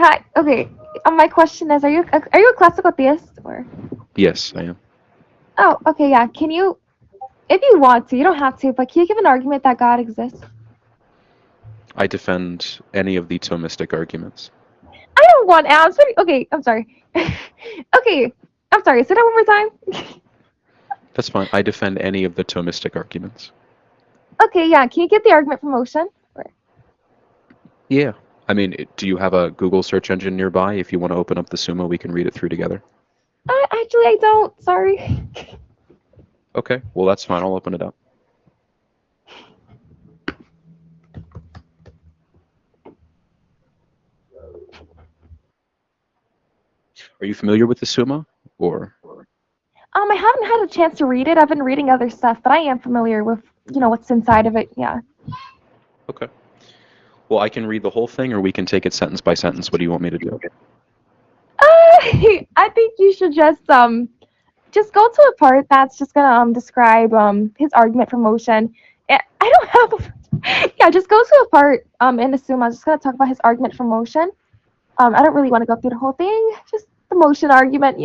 Hi. Okay. My question is, are you a classical theist or? Yes, I am. Oh, okay. Yeah. Can you, if you want to, you don't have to, but can you give an argument that God exists? I defend any of the Thomistic arguments. I don't want answer. Okay. I'm sorry. Okay. I'm sorry. Say that one more time. That's fine. I defend any of the Thomistic arguments. Okay. Yeah. Can you get the argument for motion? Or, Yeah. I mean, do you have a Google search engine nearby? If you want to open up the Summa, we can read it through together. actually, I don't. Sorry. Okay, well, that's fine. I'll open it up. Are you familiar with the Summa? Or, I haven't had a chance to read it. I've been reading other stuff, but I am familiar with, what's inside of it. Yeah. okay. Well, I can read the whole thing, or we can take it sentence by sentence. What do you want me to do? I think you should just go to a part that's just gonna describe his argument for motion. I don't have yeah, just go to a part in the Summa. I'm just gonna talk about his argument for motion. I don't really want to go through the whole thing, just the motion argument.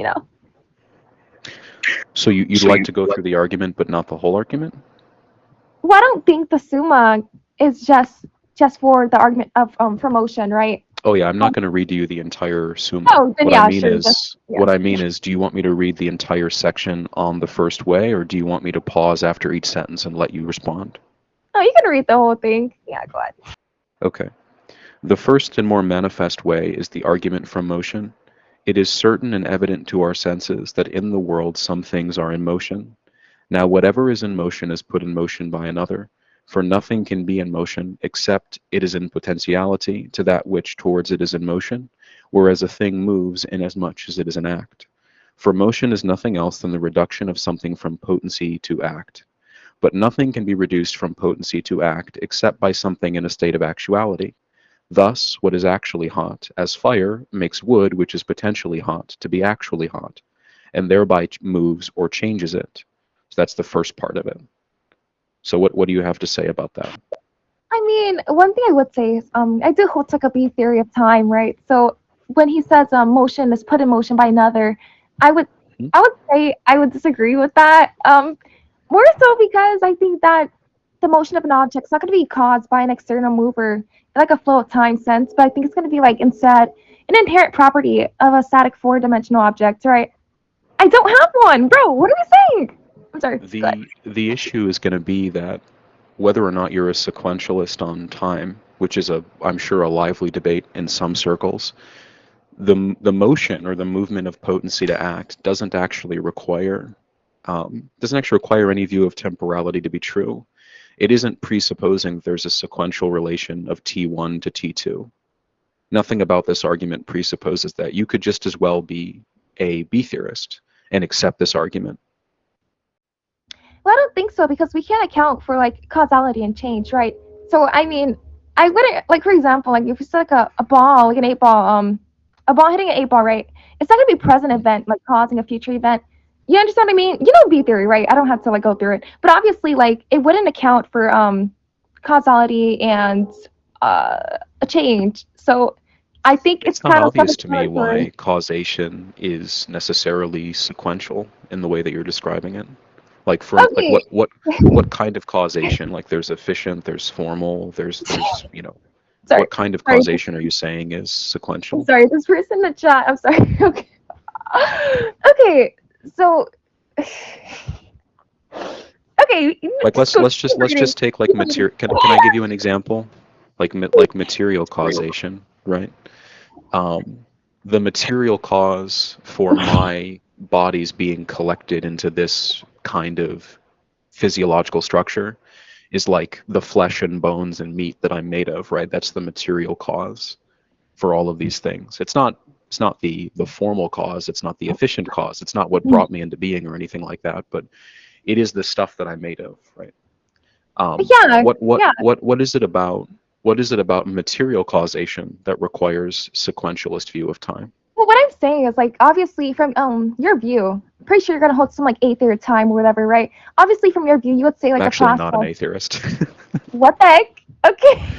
So you'd like to go through the argument, but not the whole argument? Well, I don't think the Summa is just for the argument of for motion, right? Oh yeah, I'm not Um, going to read you the entire Summa. oh, then yeah, sure, just yeah. What I mean is, do you want me to read the entire section on the first way, or do you want me to pause after each sentence and let you respond? Oh, you can read the whole thing. Yeah, go ahead. Okay. The first and more manifest way is the argument from motion. It is certain and evident to our senses that in the world some things are in motion. Now whatever is in motion is put in motion by another, for nothing can be in motion except it is in potentiality to that which towards it is in motion, whereas a thing moves inasmuch as it is an act. For motion is nothing else than the reduction of something from potency to act. But nothing can be reduced from potency to act except by something in a state of actuality. Thus, what is actually hot, as fire, makes wood which is potentially hot to be actually hot, and thereby moves or changes it. So that's the first part of it. So what do you have to say about that? I mean, one thing I would say is, I do hold like a B theory of time, right? So when he says motion is put in motion by another, I would Hmm? I would say I would disagree with that. More so because I think that the motion of an object is not going to be caused by an external mover in like a flow of time sense, but I think it's going to be like instead an inherent property of a static four-dimensional object, right? I don't have one, bro. What are we saying? I'm sorry. Go ahead. The issue is going to be that whether or not you're a sequentialist on time, which is I'm sure a lively debate in some circles, the motion or the movement of potency to act doesn't actually require any view of temporality to be true. It isn't presupposing there's a sequential relation of T1 to T2. Nothing about this argument presupposes that. You could just as well be a B theorist and accept this argument. Well, I don't think so because we can't account for like causality and change, right? So I mean, I wouldn't like for example, like if it's like a ball, like an eight ball, a ball hitting an eight ball, right? It's not gonna be a present event like causing a future event. You understand what I mean? You know B theory, right? I don't have to like go through it, but obviously, like it wouldn't account for causality and a change. So I think it's It's not kind of obvious to me self-explanatory. why causation is necessarily sequential in the way that you're describing it. Like like Okay, what kind of causation? Like there's efficient, there's formal, there's sorry, what kind of sorry, causation are you saying is I'm sequential? sorry. This person in the chat. I'm sorry. Okay. Okay, so okay, Like just go let's reading. just take like material. Can I give you an example? Like material causation, right? Um, the material cause for my body's being collected into this kind of physiological structure is like the flesh and bones and meat that I'm made of, right? That's the material cause for all of these things. It's not the formal cause, it's not the efficient cause, it's not what brought me into being or anything like that, but it is the stuff that I'm made of, right? Yeah, yeah. What is it about material causation that requires sequentialist view of time? Well, what I'm saying is like obviously from your view, pretty sure you're gonna hold some like eighth time or whatever, right? Obviously from your view, you would say I'm like a actually not an process. atheist. What the heck? Okay,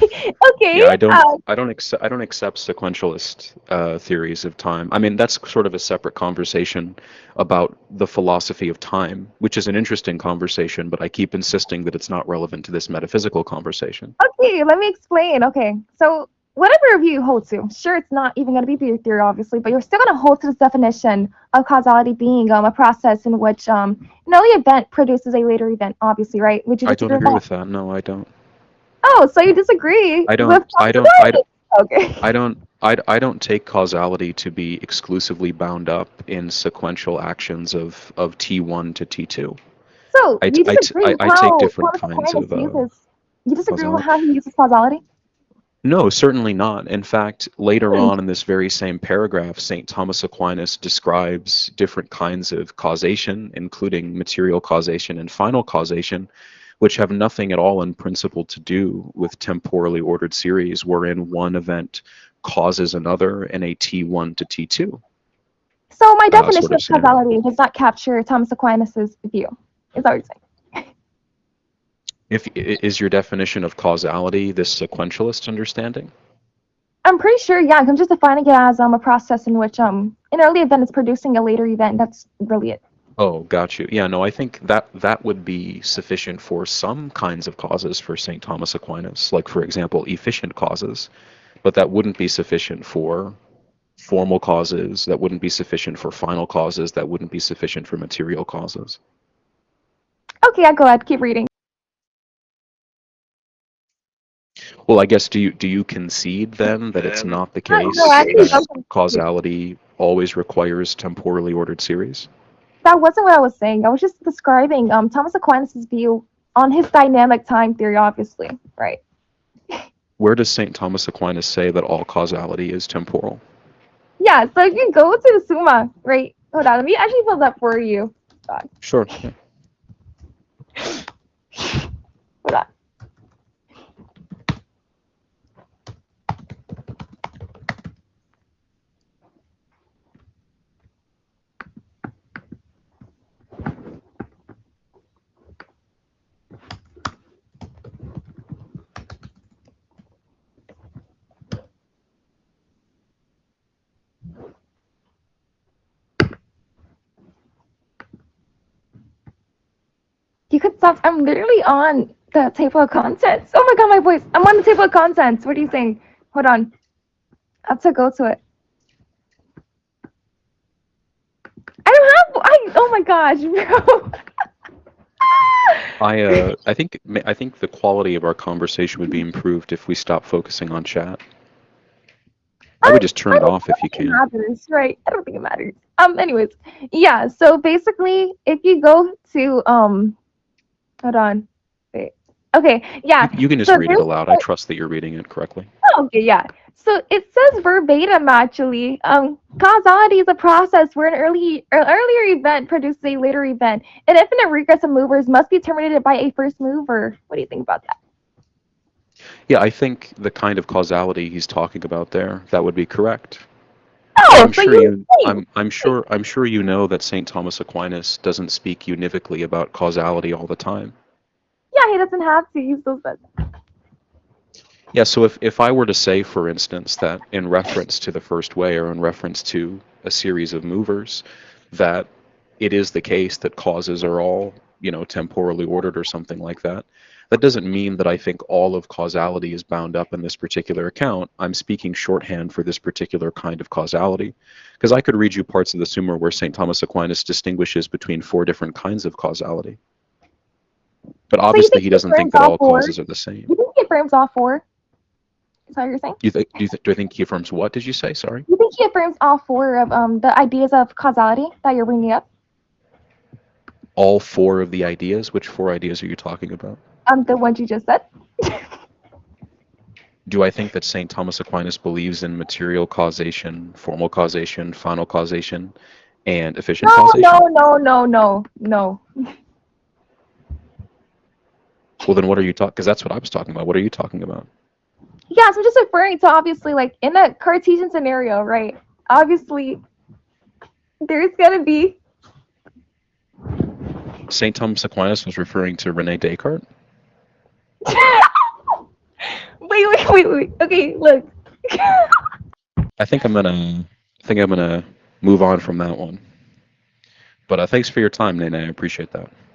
okay. Yeah, I don't accept sequentialist theories of time. I mean, that's sort of a separate conversation about the philosophy of time, which is an interesting conversation, but I keep insisting that it's not relevant to this metaphysical conversation. Okay, let me explain. Okay, so whatever view you hold to, sure, it's not even going to be pure theory, obviously, but you're still going to hold to this definition of causality being a process in which an early event produces a later event, obviously, right? Would you I disagree don't with agree that? with that. No, I don't. Oh, so you disagree I don't. with I don't. causality? I Okay. don't. I don't take causality to be exclusively bound up in sequential actions of T1 to T2. So you disagree with I take how different Thomas kinds Aquinas of uses? You disagree with causality. how he uses causality? No, certainly not. In fact, later Hmm. on in this very same paragraph, St. Thomas Aquinas describes different kinds of causation, including material causation and final causation, which have nothing at all in principle to do with temporally ordered series, wherein one event causes another in a T1 to T2 So my sort definition of of scenario. causality does not capture Thomas Aquinas's view. Is that what you're saying? If is your definition of causality this sequentialist understanding? I'm pretty sure, yeah. I'm just defining it as a process in which an early event is producing a later event. That's really it. Oh, got you. Yeah, no, I think that would be sufficient for some kinds of causes for St. Thomas Aquinas, like for example, efficient causes, but that wouldn't be sufficient for formal causes, that wouldn't be sufficient for final causes, that wouldn't be sufficient for material causes. Okay, I go ahead. Keep reading. Well, I guess do you concede then that it's not the No, case actually, that causality always requires temporally ordered series? that wasn't what I was saying. I was just describing Thomas Aquinas's view on his dynamic time theory, obviously, right? Where does St. Thomas Aquinas say that all causality is temporal? Yeah. So if you go to the Summa, right? Hold on. Let me actually pull that for you. God, Sure. Yeah. hold on. You could stop. I'm literally on the table of contents. Oh my god, my voice. I'm on the table of contents. What do you think? Hold on. I have to go to it. I don't have. Oh my gosh, bro. I think the quality of our conversation would be improved if we stop focusing on chat. I would just turn I it don't off if you think it can. matters, right? I don't think it matters. Anyways, yeah. So basically, if you go to hold on, wait. Okay, yeah. You can just So read it there's aloud. I trust that you're reading it correctly. okay, yeah. So it says verbatim actually. Causality is a process where an earlier event produces a later event. An infinite regress of movers must be terminated by a first mover. What do you think about that? Yeah, I think the kind of causality he's talking about there, that would be correct. But Oh, so you think? I'm sure you know that St. Thomas Aquinas doesn't speak univocally about causality all the time. Yeah, he doesn't have to. He still says. Yeah, so if I were to say, for instance, that in reference to the first way or in reference to a series of movers, that it is the case that causes are all, temporally ordered or something like that, that doesn't mean that I think all of causality is bound up in this particular account. I'm speaking shorthand for this particular kind of causality. Because I could read you parts of the Summa where St. Thomas Aquinas distinguishes between four different kinds of causality. But So you obviously think he he doesn't think affirms that all all four? causes are the same. You think he affirms all four? Is that what you're saying? Do I think he affirms what did you say? Sorry. You think he affirms all four of the ideas of causality that you're bringing up? All four of the ideas? Which four ideas are you talking about? The ones you just said. Do I think that St. Thomas Aquinas believes in material causation, formal causation, final causation, and efficient No, causation? no, no, no, no, no. Well, then what are you talking? Because that's what I was talking about. What are you talking about? Yeah, so I'm just referring to obviously like in a Cartesian scenario, right? Obviously, there's gonna be. St. Thomas Aquinas was referring to Rene Descartes? wait. Okay, look. I think I'm gonna move on from that one. But thanks for your time, Nene. I appreciate that.